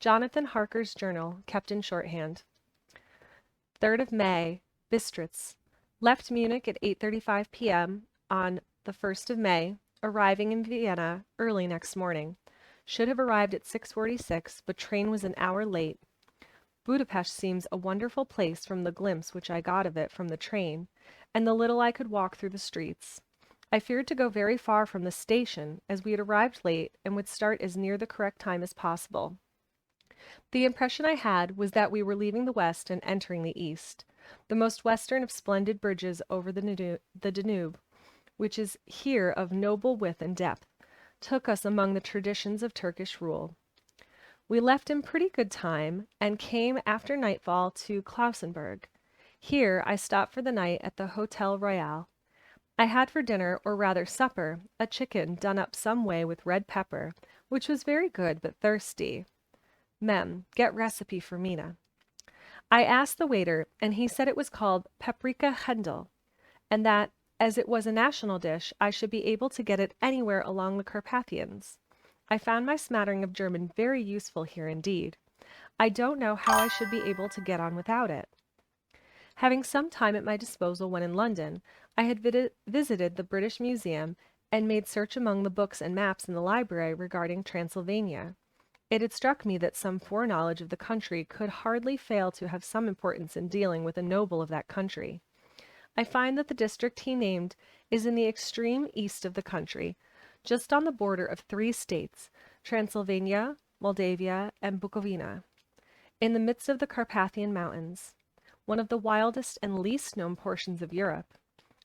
Jonathan Harker's journal, kept in shorthand. 3rd of May, Bistritz. Left Munich at 8:35 p.m. on the 1st of May, arriving in Vienna early next morning. Should have arrived at 6:46, but train was an hour late. Budapest seems a wonderful place from the glimpse which I got of it from the train, and the little I could walk through the streets. I feared to go very far from the station, as we had arrived late and would start as near the correct time as possible. The impression I had was that we were leaving the west and entering the east. The most western of splendid bridges over the Danube, which is here of noble width and depth, took us among the traditions of Turkish rule. We left in pretty good time, and came after nightfall to Klausenburg. Here I stopped for the night at the Hotel Royal. I had for dinner, or rather supper, a chicken done up some way with red pepper, which was very good but thirsty. Mem, get recipe for Mina. I asked the waiter, and he said it was called paprika Hendel, and that, as it was a national dish, I should be able to get it anywhere along the Carpathians. I found my smattering of German very useful here indeed. I don't know how I should be able to get on without it. Having some time at my disposal when in London, I had visited the British Museum and made search among the books and maps in the library regarding Transylvania. It had struck me that some foreknowledge of the country could hardly fail to have some importance in dealing with a noble of that country. I find that the district he named is in the extreme east of the country, just on the border of 3 states, Transylvania, Moldavia, and Bukovina, in the midst of the Carpathian Mountains, one of the wildest and least known portions of Europe.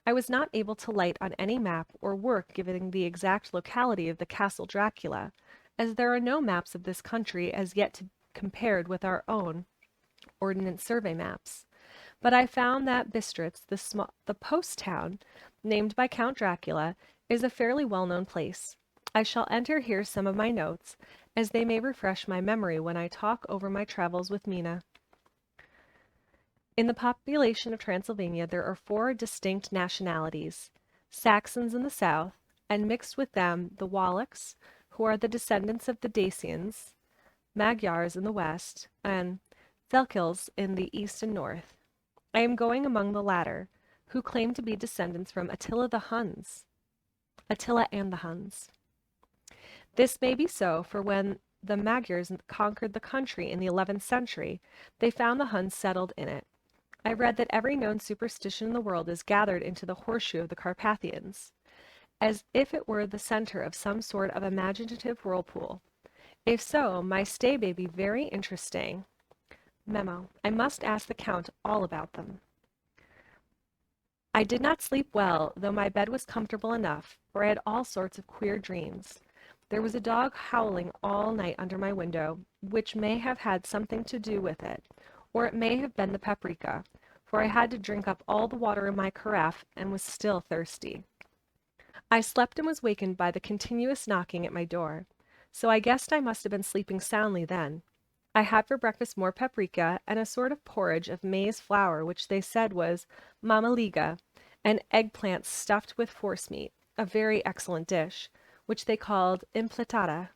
I was not able to light on any map or work giving the exact locality of the Castle Dracula, as there are no maps of this country as yet compared with our own Ordnance Survey maps. But I found that Bistritz, the post town named by Count Dracula, is a fairly well-known place. I shall enter here some of my notes, as they may refresh my memory when I talk over my travels with Mina. In the population of Transylvania there are 4 distinct nationalities: Saxons in the south, and mixed with them the Wallachs, who are the descendants of the Dacians, Magyars in the west, and Tzelkels in the east and north. I am going among the latter, who claim to be descendants from Attila and the Huns. This may be so, for when the Magyars conquered the country in the 11th century, they found the Huns settled in it. I read that every known superstition in the world is gathered into the horseshoe of the Carpathians, as if it were the center of some sort of imaginative whirlpool. If so, my stay may be very interesting. Memo. I must ask the Count all about them. I did not sleep well, though my bed was comfortable enough, for I had all sorts of queer dreams. There was a dog howling all night under my window, which may have had something to do with it, or it may have been the paprika, for I had to drink up all the water in my carafe and was still thirsty. I slept and was wakened by the continuous knocking at my door, so I guessed I must have been sleeping soundly then. I had for breakfast more paprika and a sort of porridge of maize flour which they said was mamaliga, and eggplants stuffed with forcemeat, a very excellent dish, which they called impletata.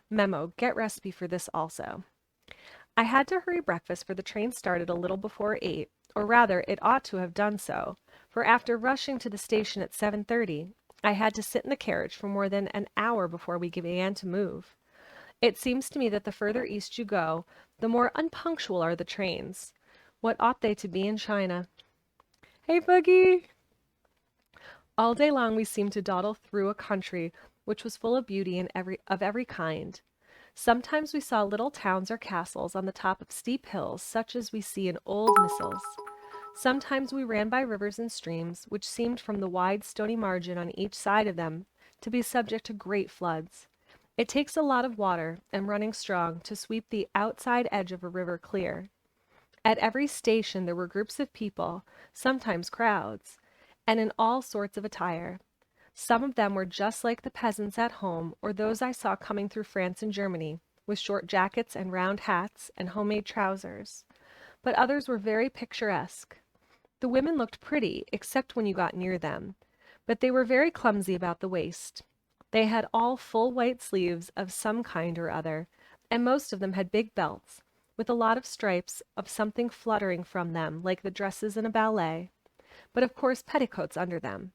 Memo. Get recipe for this also. I had to hurry breakfast, for the train started a little before 8, or rather it ought to have done so, for after rushing to the station at 7:30, I had to sit in the carriage for more than an hour before we began to move. It seems to me that the further east you go, the more unpunctual are the trains. What ought they to be in China? Hey, Boogie! All day long we seemed to dawdle through a country which was full of beauty and of every kind. Sometimes we saw little towns or castles on the top of steep hills, such as we see in old missals. Sometimes we ran by rivers and streams, which seemed from the wide stony margin on each side of them to be subject to great floods. It takes a lot of water, and running strong, to sweep the outside edge of a river clear. At every station there were groups of people, sometimes crowds, and in all sorts of attire. Some of them were just like the peasants at home, or those I saw coming through France and Germany, with short jackets and round hats and homemade trousers. But others were very picturesque. The women looked pretty, except when you got near them, but they were very clumsy about the waist. They had all full white sleeves of some kind or other, and most of them had big belts, with a lot of stripes of something fluttering from them like the dresses in a ballet, but of course petticoats under them.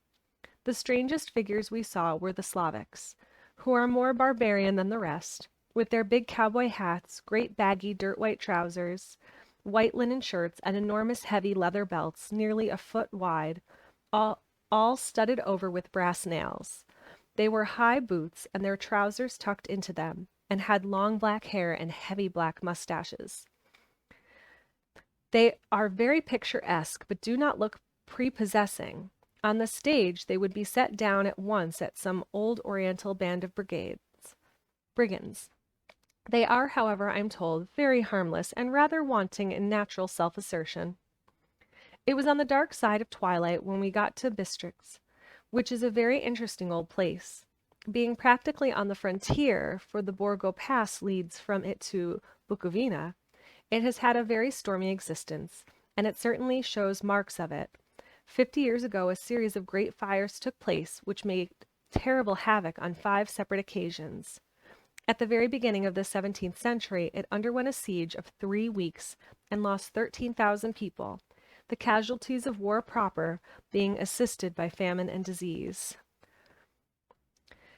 The strangest figures we saw were the Slavics, who are more barbarian than the rest, with their big cowboy hats, great baggy dirt-white trousers, white linen shirts, and enormous heavy leather belts nearly a foot wide, all, all studded over with brass nails. They wore high boots, and their trousers tucked into them, and had long black hair and heavy black mustaches. They are very picturesque, but do not look prepossessing. On the stage, they would be set down at once at some old Oriental band of brigands. They are, however, I am told, very harmless and rather wanting in natural self-assertion. It was on the dark side of twilight when we got to Bistritz, which is a very interesting old place. Being practically on the frontier, for the Borgo Pass leads from it to Bukovina, it has had a very stormy existence, and it certainly shows marks of it. 50 years ago, a series of great fires took place, which made terrible havoc on 5 separate occasions. At the very beginning of the 17th century, it underwent a siege of 3 weeks and lost 13,000 people, the casualties of war proper being assisted by famine and disease.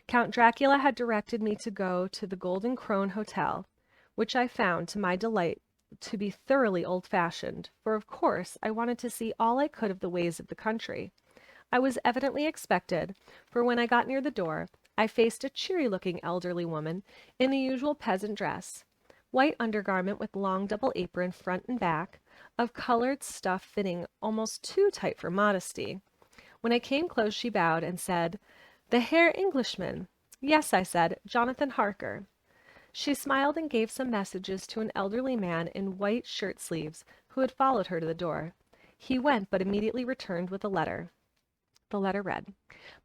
Count Dracula had directed me to go to the Golden Krone Hotel, which I found, to my delight, to be thoroughly old-fashioned, for of course I wanted to see all I could of the ways of the country. I was evidently expected, for when I got near the door, I faced a cheery-looking elderly woman in the usual peasant dress, white undergarment with long double apron front and back, of colored stuff fitting almost too tight for modesty. When I came close, she bowed and said, "The Herr Englishman." "Yes," I said, "Jonathan Harker." She smiled and gave some messages to an elderly man in white shirt sleeves who had followed her to the door. He went, but immediately returned with a letter. The letter read,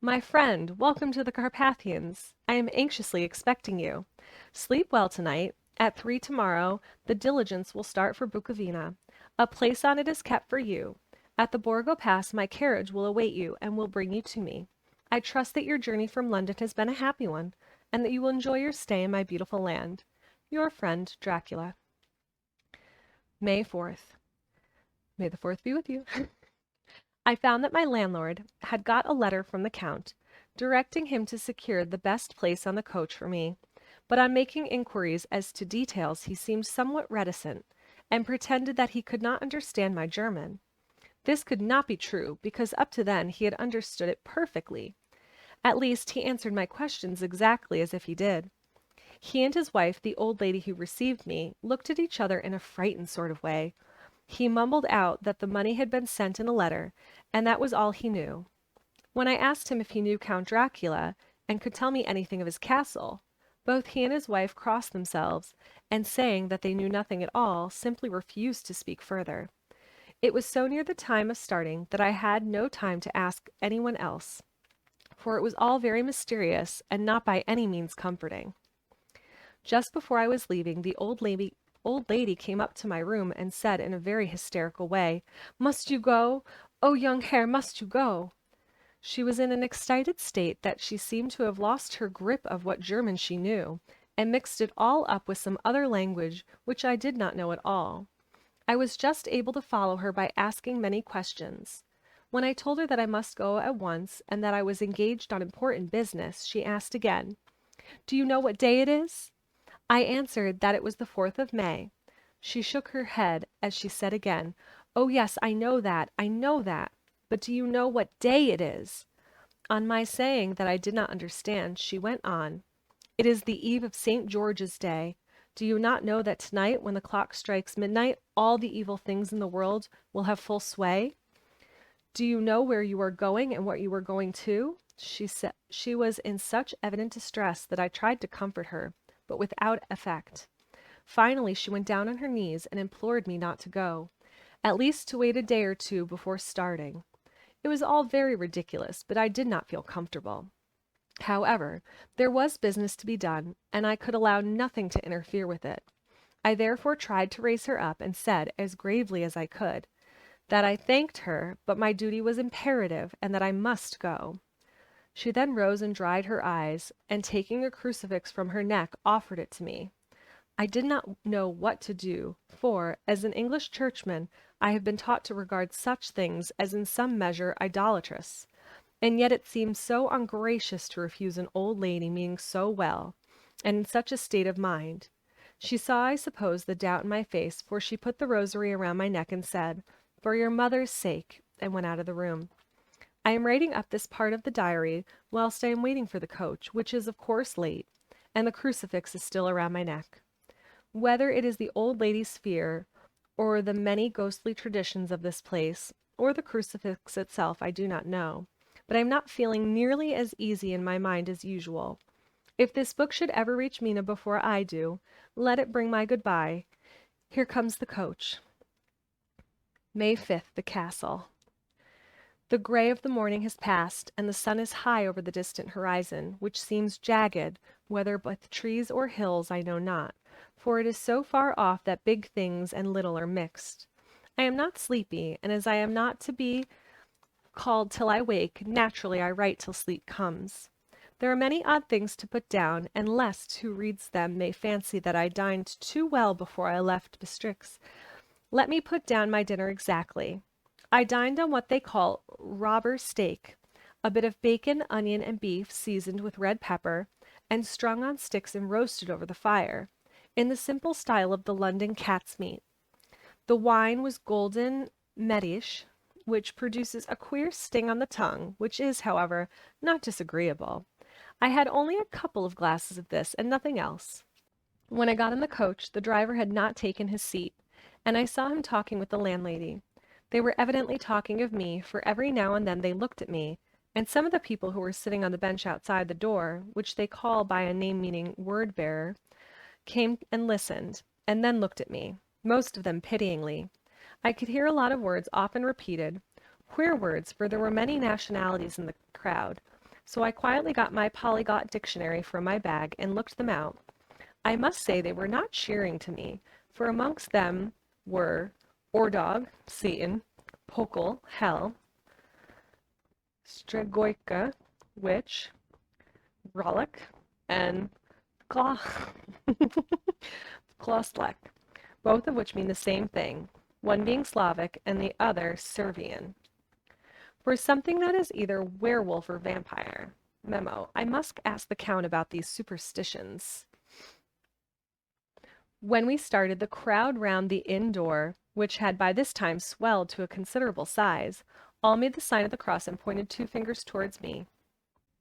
"My friend, welcome to the Carpathians. I am anxiously expecting you. Sleep well tonight. At 3 tomorrow, the diligence will start for Bukovina. A place on it is kept for you. At the Borgo Pass, my carriage will await you and will bring you to me. I trust that your journey from London has been a happy one, and that you will enjoy your stay in my beautiful land. Your friend, Dracula." May 4th. May the 4th be with you. I found that my landlord had got a letter from the Count, directing him to secure the best place on the coach for me, but on making inquiries as to details he seemed somewhat reticent, and pretended that he could not understand my German. This could not be true, because up to then he had understood it perfectly. At least, he answered my questions exactly as if he did. He and his wife, the old lady who received me, looked at each other in a frightened sort of way. He mumbled out that the money had been sent in a letter, and that was all he knew. When I asked him if he knew Count Dracula, and could tell me anything of his castle, both he and his wife crossed themselves, and saying that they knew nothing at all, simply refused to speak further. It was so near the time of starting that I had no time to ask anyone else, for it was all very mysterious and not by any means comforting. Just before I was leaving, the old lady came up to my room and said in a very hysterical way, "Must you go? Oh, young Herr, must you go?" She was in an excited state that she seemed to have lost her grip of what German she knew, and mixed it all up with some other language which I did not know at all. I was just able to follow her by asking many questions. When I told her that I must go at once, and that I was engaged on important business, she asked again, "Do you know what day it is?" I answered that it was the 4th of May. She shook her head as she said again, "Oh yes, I know that, but do you know what day it is?" On my saying that I did not understand, she went on, "It is the eve of St. George's Day. Do you not know that tonight, when the clock strikes midnight, all the evil things in the world will have full sway? Do you know where you are going and what you are going to?" She was in such evident distress that I tried to comfort her, but without effect. Finally, she went down on her knees and implored me not to go, at least to wait a day or two before starting. It was all very ridiculous, but I did not feel comfortable. However, there was business to be done, and I could allow nothing to interfere with it. I therefore tried to raise her up, and said, as gravely as I could, that I thanked her, but my duty was imperative, and that I must go. She then rose and dried her eyes, and taking a crucifix from her neck, offered it to me. I did not know what to do, for, as an English churchman, I have been taught to regard such things as in some measure idolatrous, and yet it seemed so ungracious to refuse an old lady meaning so well, and in such a state of mind. She saw, I suppose, the doubt in my face, for she put the rosary around my neck and said, "For your mother's sake," and went out of the room. I am writing up this part of the diary whilst I am waiting for the coach, which is of course late, and the crucifix is still around my neck. Whether it is the old lady's fear, or the many ghostly traditions of this place, or the crucifix itself, I do not know, but I am not feeling nearly as easy in my mind as usual. If this book should ever reach Mina before I do, let it bring my goodbye. Here comes the coach. May 5th, the castle. The gray of the morning has passed, and the sun is high over the distant horizon, which seems jagged, whether with trees or hills I know not, for it is so far off that big things and little are mixed. I am not sleepy, and as I am not to be called till I wake, naturally I write till sleep comes. There are many odd things to put down, and lest who reads them may fancy that I dined too well before I left Bistritz, let me put down my dinner exactly. I dined on what they call robber steak, a bit of bacon, onion, and beef seasoned with red pepper, and strung on sticks and roasted over the fire, in the simple style of the London cat's meat. The wine was golden Medisch, which produces a queer sting on the tongue, which is, however, not disagreeable. I had only a couple of glasses of this, and nothing else. When I got in the coach, the driver had not taken his seat, and I saw him talking with the landlady. They were evidently talking of me, for every now and then they looked at me, and some of the people who were sitting on the bench outside the door, which they call by a name meaning word-bearer, came and listened, and then looked at me, most of them pityingly. I could hear a lot of words often repeated, queer words, for there were many nationalities in the crowd. So I quietly got my polyglot dictionary from my bag and looked them out. I must say they were not cheering to me, for amongst them were Ordog, Satan, Pokel, Hell, Stregoica, Witch, Rollick, and Kloslek, both of which mean the same thing, one being Slavic and the other Servian. For something that is either werewolf or vampire. Memo. I must ask the Count about these superstitions. When we started, the crowd round the inn door, which had by this time swelled to a considerable size, all made the sign of the cross and pointed two fingers towards me.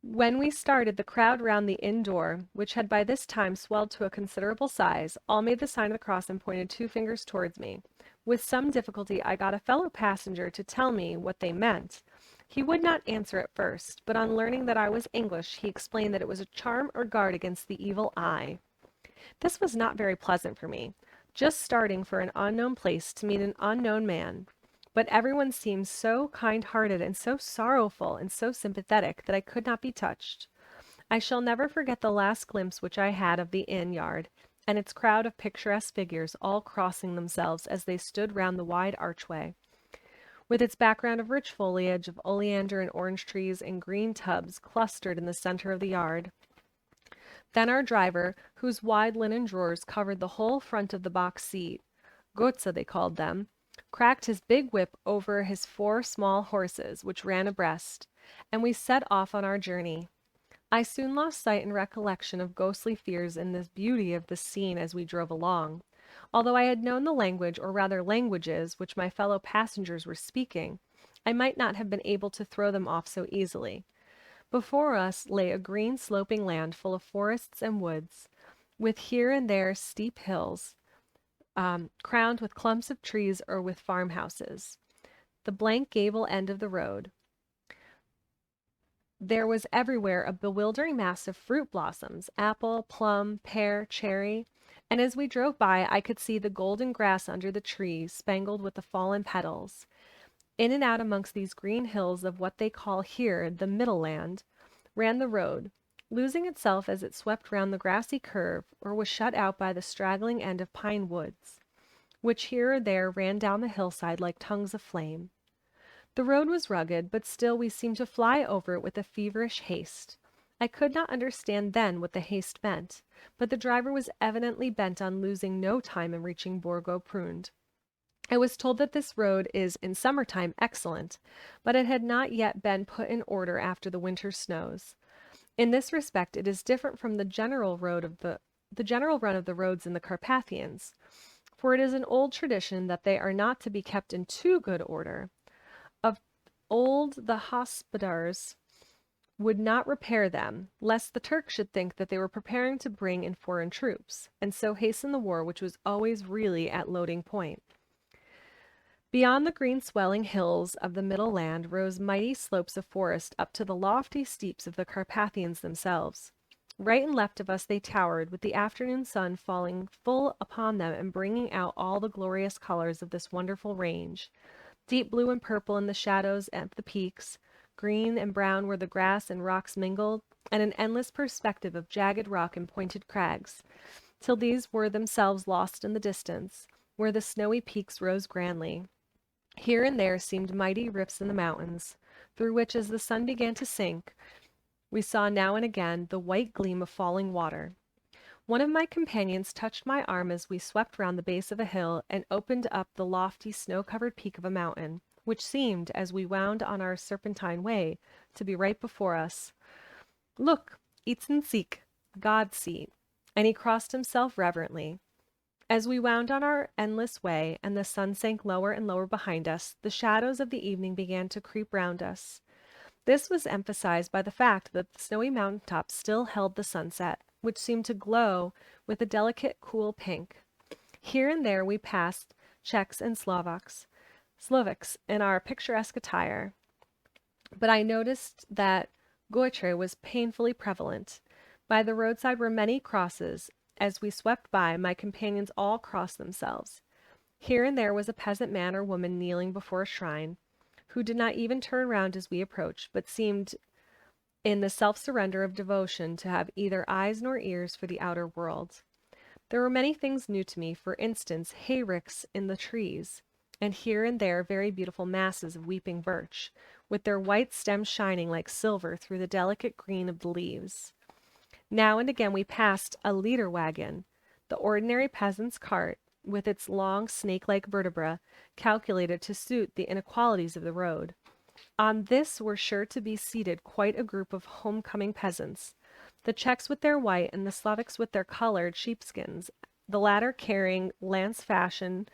When we started, the crowd round the inn door, which had by this time swelled to a considerable size, all made the sign of the cross and pointed two fingers towards me. With some difficulty I got a fellow passenger to tell me what they meant. He would not answer at first, but on learning that I was English, he explained that it was a charm or guard against the evil eye. This was not very pleasant for me, just starting for an unknown place to meet an unknown man. But everyone seemed so kind-hearted and so sorrowful and so sympathetic that I could not be touched. I shall never forget the last glimpse which I had of the inn yard, and its crowd of picturesque figures all crossing themselves as they stood round the wide archway, with its background of rich foliage of oleander and orange trees and green tubs clustered in the center of the yard. Then our driver, whose wide linen drawers covered the whole front of the box seat, Gotza they called them, cracked his big whip over his four small horses, which ran abreast, and we set off on our journey. I soon lost sight and recollection of ghostly fears in the beauty of the scene as we drove along. Although I had known the language, or rather languages, which my fellow passengers were speaking, I might not have been able to throw them off so easily. Before us lay a green sloping land full of forests and woods, with here and there steep hills, crowned with clumps of trees or with farmhouses. The blank gable end of the road. There was everywhere a bewildering mass of fruit blossoms, apple, plum, pear, cherry, and as we drove by I could see the golden grass under the trees spangled with the fallen petals. In and out amongst these green hills of what they call here the Middle Land ran the road, losing itself as it swept round the grassy curve or was shut out by the straggling end of pine woods, which here or there ran down the hillside like tongues of flame. The road was rugged, but still we seemed to fly over it with a feverish haste. I could not understand then what the haste meant, but the driver was evidently bent on losing no time in reaching Borgo Prund. I was told that this road is in summertime excellent, but it had not yet been put in order after the winter snows. In this respect it is different from the general run of the roads in the Carpathians, for it is an old tradition that they are not to be kept in too good order. Of old the hospodars would not repair them, lest the Turks should think that they were preparing to bring in foreign troops, and so hasten the war which was always really at loading point. Beyond the green swelling hills of the middle land rose mighty slopes of forest up to the lofty steeps of the Carpathians themselves. Right and left of us they towered, with the afternoon sun falling full upon them and bringing out all the glorious colors of this wonderful range. Deep blue and purple in the shadows at the peaks, green and brown where the grass and rocks mingled, and an endless perspective of jagged rock and pointed crags, till these were themselves lost in the distance, where the snowy peaks rose grandly. Here and there seemed mighty rifts in the mountains, through which, as the sun began to sink, we saw now and again the white gleam of falling water. One of my companions touched my arm as we swept round the base of a hill and opened up the lofty snow-covered peak of a mountain, which seemed, as we wound on our serpentine way, to be right before us. "Look, Itzen-Seek, God's seat," and he crossed himself reverently. As we wound on our endless way, and the sun sank lower and lower behind us, the shadows of the evening began to creep round us. This was emphasized by the fact that the snowy mountain tops still held the sunset, which seemed to glow with a delicate, cool pink. Here and there we passed Czechs and Slovaks in our picturesque attire, but I noticed that goitre was painfully prevalent. By the roadside were many crosses. As we swept by, my companions all crossed themselves. Here and there was a peasant man or woman kneeling before a shrine, who did not even turn round as we approached, but seemed in the self-surrender of devotion to have either eyes nor ears for the outer world. There were many things new to me, for instance, hayricks in the trees, and here and there very beautiful masses of weeping birch, with their white stems shining like silver through the delicate green of the leaves. Now and again we passed a leader wagon, the ordinary peasant's cart, with its long snake-like vertebra, calculated to suit the inequalities of the road. On this were sure to be seated quite a group of home-coming peasants, the Czechs with their white and the Slovaks with their colored sheepskins, the latter carrying lance-fashion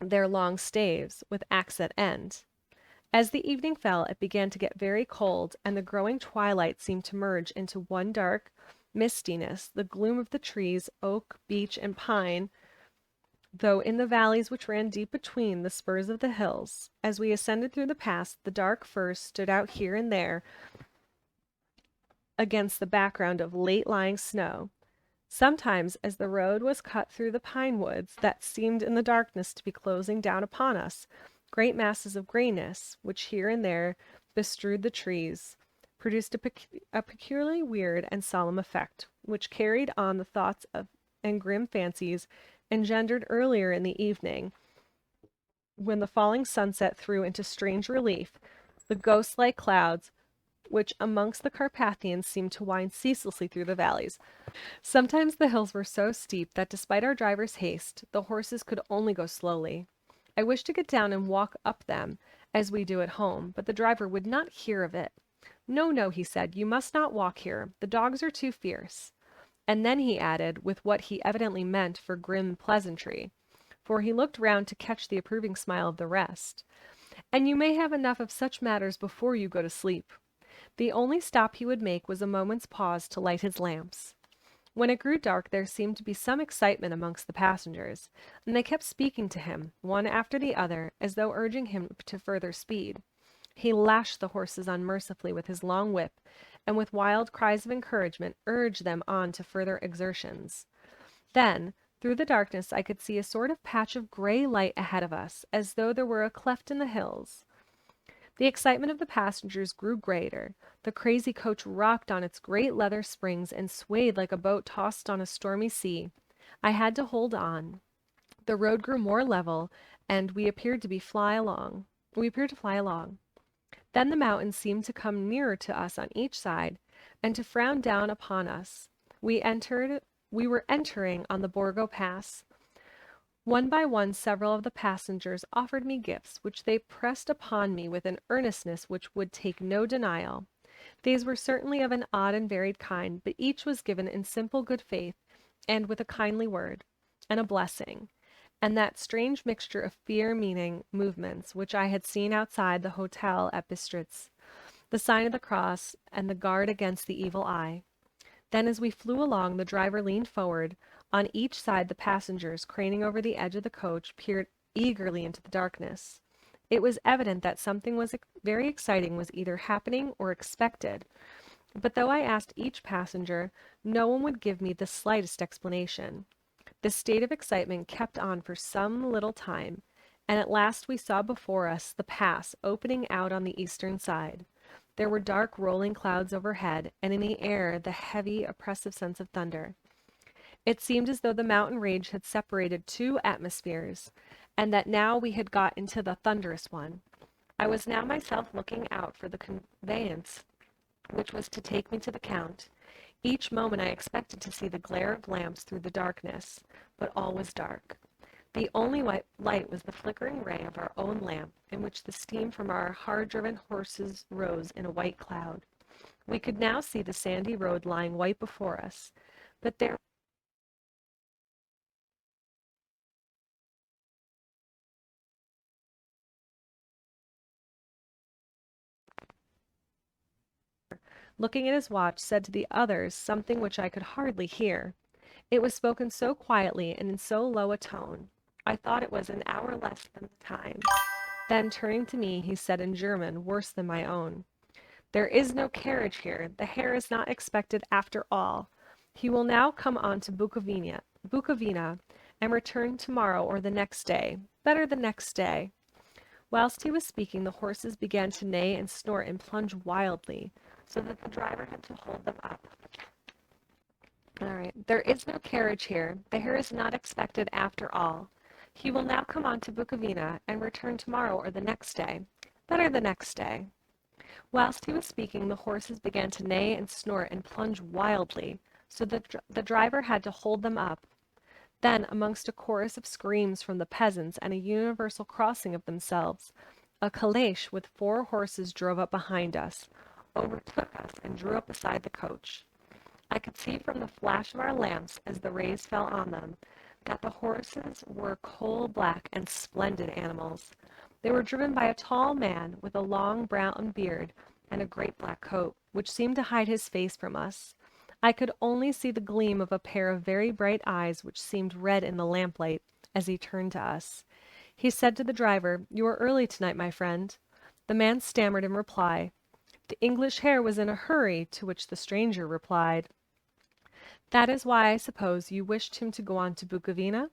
their long staves, with axe at end. As the evening fell, it began to get very cold, and the growing twilight seemed to merge into one dark mistiness, the gloom of the trees, oak, beech, and pine, though in the valleys which ran deep between the spurs of the hills. As we ascended through the pass, the dark firs stood out here and there against the background of late-lying snow. Sometimes, as the road was cut through the pine woods that seemed in the darkness to be closing down upon us, great masses of grayness, which here and there bestrewed the trees, produced a peculiarly weird and solemn effect, which carried on the thoughts and grim fancies engendered earlier in the evening, when the falling sunset threw into strange relief the ghost-like clouds which amongst the Carpathians seemed to wind ceaselessly through the valleys. Sometimes the hills were so steep that despite our driver's haste, the horses could only go slowly. I wished to get down and walk up them, as we do at home, but the driver would not hear of it. "No, no," he said, "you must not walk here. The dogs are too fierce." And then he added, with what he evidently meant for grim pleasantry, for he looked round to catch the approving smile of the rest, "And you may have enough of such matters before you go to sleep." The only stop he would make was a moment's pause to light his lamps. When it grew dark, there seemed to be some excitement amongst the passengers, and they kept speaking to him, one after the other, as though urging him to further speed. He lashed the horses unmercifully with his long whip, and with wild cries of encouragement urged them on to further exertions. Then, through the darkness, I could see a sort of patch of gray light ahead of us, as though there were a cleft in the hills. The excitement of the passengers grew greater. The crazy coach rocked on its great leather springs and swayed like a boat tossed on a stormy sea. I had to hold on. The road grew more level, and we appeared to fly along. Then the mountains seemed to come nearer to us on each side, and to frown down upon us. We were entering on the Borgo Pass. One by one several of the passengers offered me gifts, which they pressed upon me with an earnestness which would take no denial. These were certainly of an odd and varied kind, but each was given in simple good faith, and with a kindly word, and a blessing, and that strange mixture of fear-meaning movements which I had seen outside the hotel at Bistritz, the sign of the cross, and the guard against the evil eye. Then as we flew along, the driver leaned forward. On each side the passengers, craning over the edge of the coach, peered eagerly into the darkness. It was evident that something very exciting was either happening or expected, but though I asked each passenger, no one would give me the slightest explanation. This state of excitement kept on for some little time, and at last we saw before us the pass opening out on the eastern side. There were dark rolling clouds overhead, and in the air the heavy, oppressive sense of thunder. It seemed as though the mountain range had separated two atmospheres, and that now we had got into the thunderous one. I was now myself looking out for the conveyance which was to take me to the Count. Each moment I expected to see the glare of lamps through the darkness, but all was dark. The only light was the flickering ray of our own lamp, in which the steam from our hard-driven horses rose in a white cloud. We could now see the sandy road lying white before us, but there, looking at his watch, said to the others something which I could hardly hear. It was spoken so quietly and in so low a tone. I thought it was an hour less than the time. Then, turning to me, he said in German, worse than my own, "There is no carriage here. The Herr is not expected after all. He will now come on to Bukovina, and return tomorrow or the next day. Better the next day." Whilst he was speaking, the horses began to neigh and snort and plunge wildly, so that the driver had to hold them up. All right. "There is no carriage here. The Herr is not expected after all. He will now come on to Bukovina, and return tomorrow or the next day. Better the next day." Whilst he was speaking, the horses began to neigh and snort and plunge wildly, so that the driver had to hold them up. Then, amongst a chorus of screams from the peasants and a universal crossing of themselves, a calèche with 4 horses drove up behind us, overtook us, and drew up beside the coach. I could see from the flash of our lamps, as the rays fell on them, that the horses were coal-black and splendid animals. They were driven by a tall man with a long brown beard and a great black coat, which seemed to hide his face from us. I could only see the gleam of a pair of very bright eyes which seemed red in the lamplight as he turned to us. He said to the driver, "You are early tonight, my friend." The man stammered in reply. The English Herr was in a hurry, to which the stranger replied, "That is why I suppose you wished him to go on to Bukovina?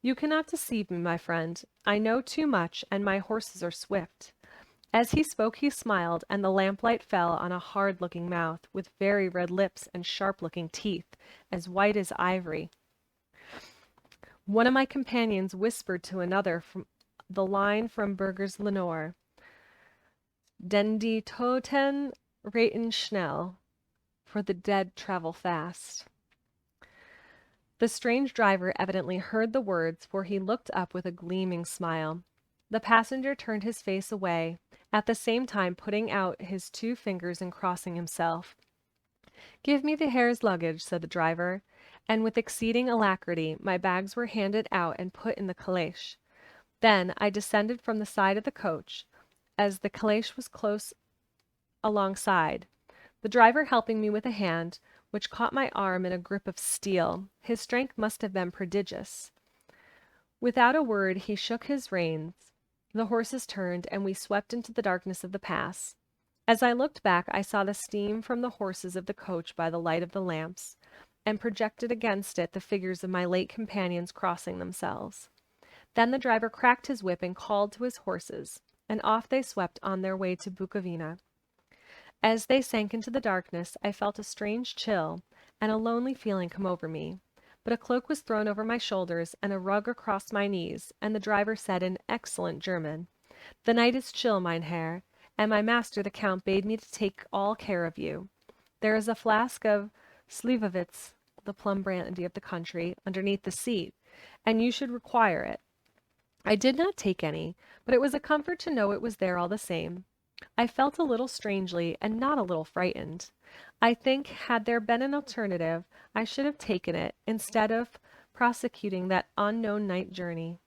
You cannot deceive me, my friend. I know too much, and my horses are swift." As he spoke he smiled, and the lamplight fell on a hard-looking mouth, with very red lips and sharp-looking teeth, as white as ivory. One of my companions whispered to another from the line from Burger's Lenore, "Den die Toten reiten schnell," for the dead travel fast. The strange driver evidently heard the words, for he looked up with a gleaming smile. The passenger turned his face away, at the same time putting out his 2 fingers and crossing himself. "Give me the Herr's luggage," said the driver, and with exceeding alacrity my bags were handed out and put in the calèche. Then I descended from the side of the coach, as the calèche was close alongside, the driver helping me with a hand, which caught my arm in a grip of steel. His strength must have been prodigious. Without a word he shook his reins. The horses turned, and we swept into the darkness of the pass. As I looked back, I saw the steam from the horses of the coach by the light of the lamps, and projected against it the figures of my late companions crossing themselves. Then the driver cracked his whip and called to his horses, and off they swept on their way to Bukovina. As they sank into the darkness, I felt a strange chill and a lonely feeling come over me, but a cloak was thrown over my shoulders and a rug across my knees, and the driver said in excellent German, "The night is chill, mein Herr, and my master the Count bade me to take all care of you. There is a flask of Slivovitz, the plum brandy of the country, underneath the seat, and you should require it. I did not take any, but it was a comfort to know it was there all the same. I felt a little strangely and not a little frightened. I think had there been an alternative, I should have taken it instead of prosecuting that unknown night journey.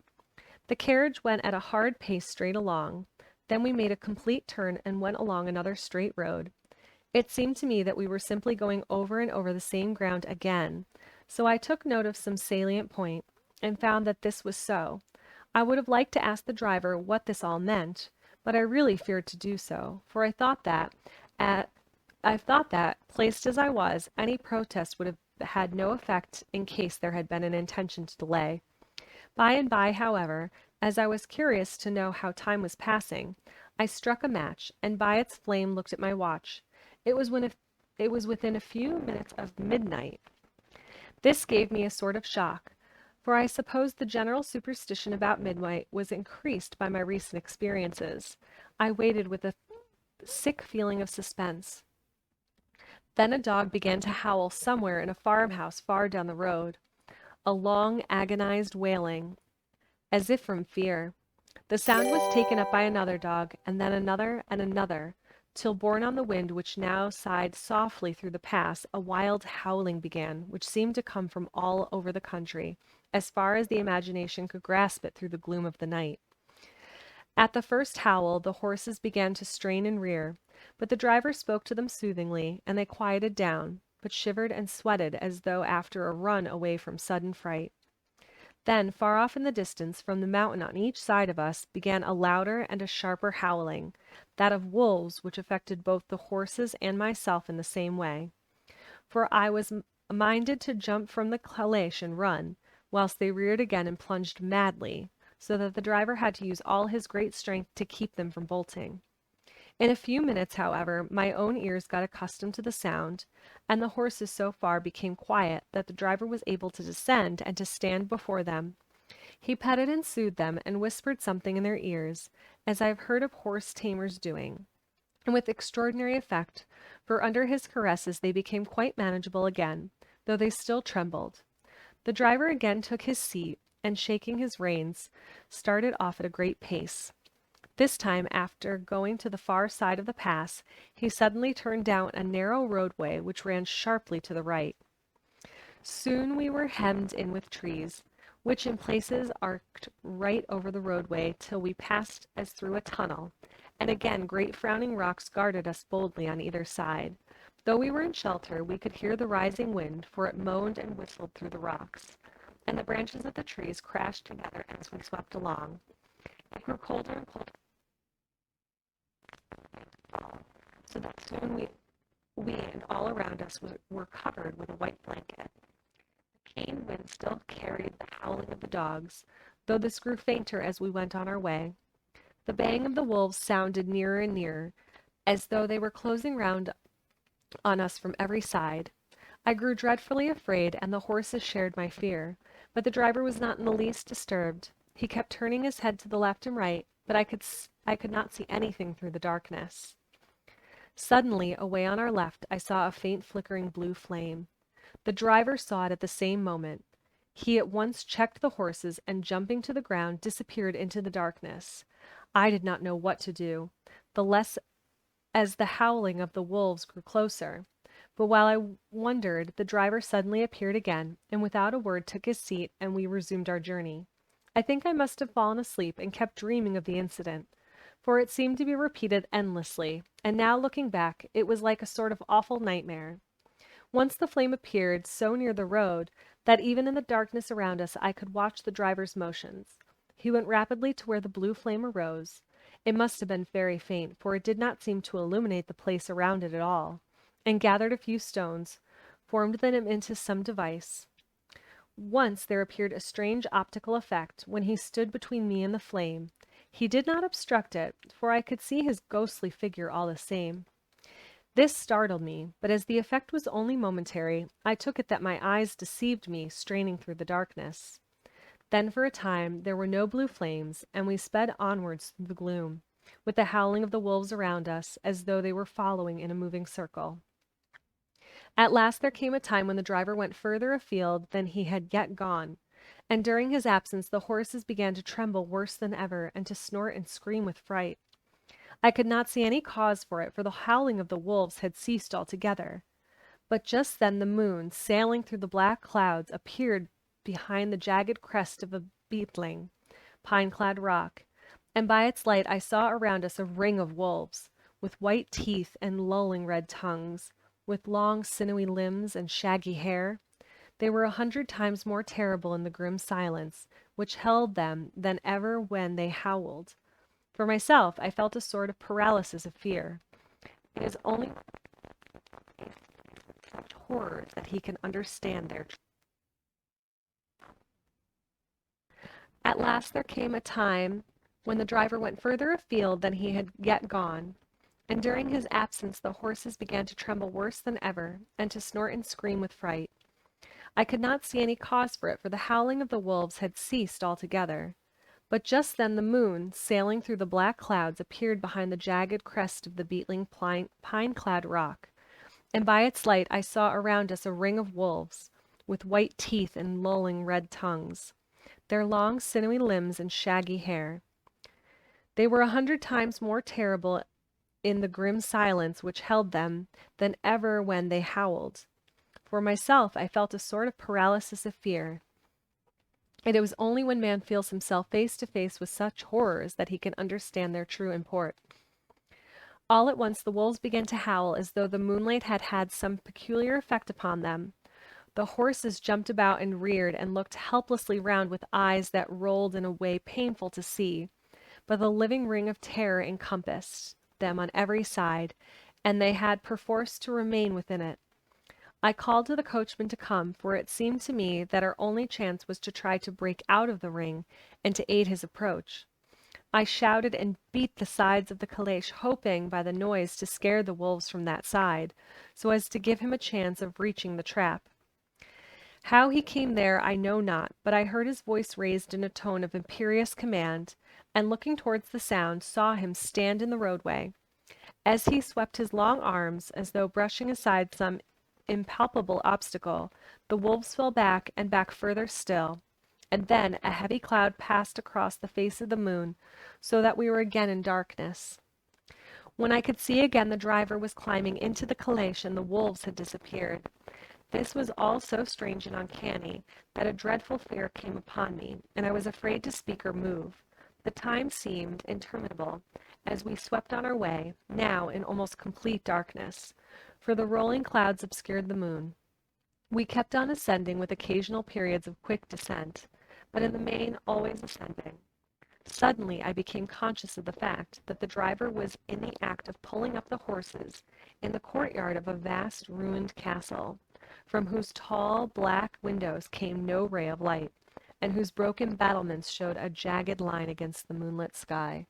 The carriage went at a hard pace straight along. Then we made a complete turn and went along another straight road. It seemed to me that we were simply going over and over the same ground again, so I took note of some salient point and found that this was so. I would have liked to ask the driver what this all meant, but I really feared to do so, for at I thought that, placed as I was, any protest would have had no effect in case there had been an intention to delay. By and by, however, as I was curious to know how time was passing, I struck a match, and by its flame looked at my watch. It was within a few minutes of midnight. This gave me a sort of shock, for I suppose the general superstition about midnight was increased by my recent experiences. I waited with a sick feeling of suspense. Then a dog began to howl somewhere in a farmhouse far down the road, a long, agonized wailing, as if from fear. The sound was taken up by another dog, and then another and another, till borne on the wind which now sighed softly through the pass, a wild howling began, which seemed to come from all over the country, as far as the imagination could grasp it through the gloom of the night. At the first howl, the horses began to strain and rear, but the driver spoke to them soothingly, and they quieted down, but shivered and sweated as though after a run away from sudden fright. Then, far off in the distance, from the mountain on each side of us, began a louder and a sharper howling, that of wolves, which affected both the horses and myself in the same way. For I was minded to jump from the calash and run, whilst they reared again and plunged madly, so that the driver had to use all his great strength to keep them from bolting. In a few minutes, however, my own ears got accustomed to the sound, and the horses so far became quiet that the driver was able to descend and to stand before them. He petted and soothed them and whispered something in their ears, as I have heard of horse tamers doing, and with extraordinary effect, for under his caresses they became quite manageable again, though they still trembled. The driver again took his seat, and shaking his reins, started off at a great pace. This time, after going to the far side of the pass, he suddenly turned down a narrow roadway which ran sharply to the right. Soon we were hemmed in with trees, which in places arced right over the roadway till we passed as through a tunnel, and again great frowning rocks guarded us boldly on either side. Though we were in shelter, we could hear the rising wind, for it moaned and whistled through the rocks, and the branches of the trees crashed together as we swept along. It grew colder and colder, so that soon we and all around us were covered with a white blanket. The keen wind still carried the howling of the dogs, though this grew fainter as we went on our way. The baying of the wolves sounded nearer and nearer, as though they were closing round on us from every side. I grew dreadfully afraid, and the horses shared my fear, but the driver was not in the least disturbed. He kept turning his head to the left and right, but I could not see anything through the darkness. Suddenly, away on our left, I saw a faint flickering blue flame. The driver saw it at the same moment. He at once checked the horses and, jumping to the ground, disappeared into the darkness. I did not know what to do, the less as the howling of the wolves grew closer. But while I wondered, the driver suddenly appeared again, and without a word took his seat, and we resumed our journey. I think I must have fallen asleep and kept dreaming of the incident, for it seemed to be repeated endlessly, and now looking back, it was like a sort of awful nightmare. Once the flame appeared so near the road that even in the darkness around us I could watch the driver's motions. He went rapidly to where the blue flame arose. It must have been very faint, for it did not seem to illuminate the place around it at all, and gathered a few stones, formed them into some device. Once there appeared a strange optical effect when he stood between me and the flame. He did not obstruct it, for I could see his ghostly figure all the same. This startled me, but as the effect was only momentary, I took it that my eyes deceived me, straining through the darkness. Then for a time there were no blue flames, and we sped onwards through the gloom, with the howling of the wolves around us, as though they were following in a moving circle. At last there came a time when the driver went further afield than he had yet gone, and during his absence the horses began to tremble worse than ever, and to snort and scream with fright. I could not see any cause for it, for the howling of the wolves had ceased altogether. But just then the moon, sailing through the black clouds, appeared behind the jagged crest of a beetling, pine-clad rock, and by its light I saw around us a ring of wolves, with white teeth and lolling red tongues, with long sinewy limbs and shaggy hair. They were 100 times more terrible in the grim silence which held them than ever when they howled. For myself, I felt a sort of paralysis of fear. It is only such horrors that he can understand their. At last there came a time when the driver went further afield than he had yet gone, and during his absence the horses began to tremble worse than ever, and to snort and scream with fright. I could not see any cause for it, for the howling of the wolves had ceased altogether. But just then the moon, sailing through the black clouds, appeared behind the jagged crest of the beetling pine-clad rock, and by its light I saw around us a ring of wolves, with white teeth and lolling red tongues, their long sinewy limbs and shaggy hair. They were 100 times more terrible in the grim silence which held them than ever when they howled. For myself, I felt a sort of paralysis of fear. And it was only when man feels himself face to face with such horrors that he can understand their true import. All at once the wolves began to howl as though the moonlight had had some peculiar effect upon them. The horses jumped about and reared and looked helplessly round with eyes that rolled in a way painful to see, but the living ring of terror encompassed them on every side, and they had perforce to remain within it. I called to the coachman to come, for it seemed to me that our only chance was to try to break out of the ring and to aid his approach. I shouted and beat the sides of the calèche, hoping by the noise to scare the wolves from that side, so as to give him a chance of reaching the trap. How he came there I know not, but I heard his voice raised in a tone of imperious command, and looking towards the sound, saw him stand in the roadway. As he swept his long arms, as though brushing aside some impalpable obstacle, the wolves fell back and back further still, and then a heavy cloud passed across the face of the moon, so that we were again in darkness. When I could see again, the driver was climbing into the calèche and the wolves had disappeared. This was all so strange and uncanny that a dreadful fear came upon me, and I was afraid to speak or move. The time seemed interminable as we swept on our way, now in almost complete darkness, for the rolling clouds obscured the moon. We kept on ascending with occasional periods of quick descent, but in the main always ascending. Suddenly I became conscious of the fact that the driver was in the act of pulling up the horses in the courtyard of a vast ruined castle, from whose tall black windows came no ray of light, and whose broken battlements showed a jagged line against the moonlit sky.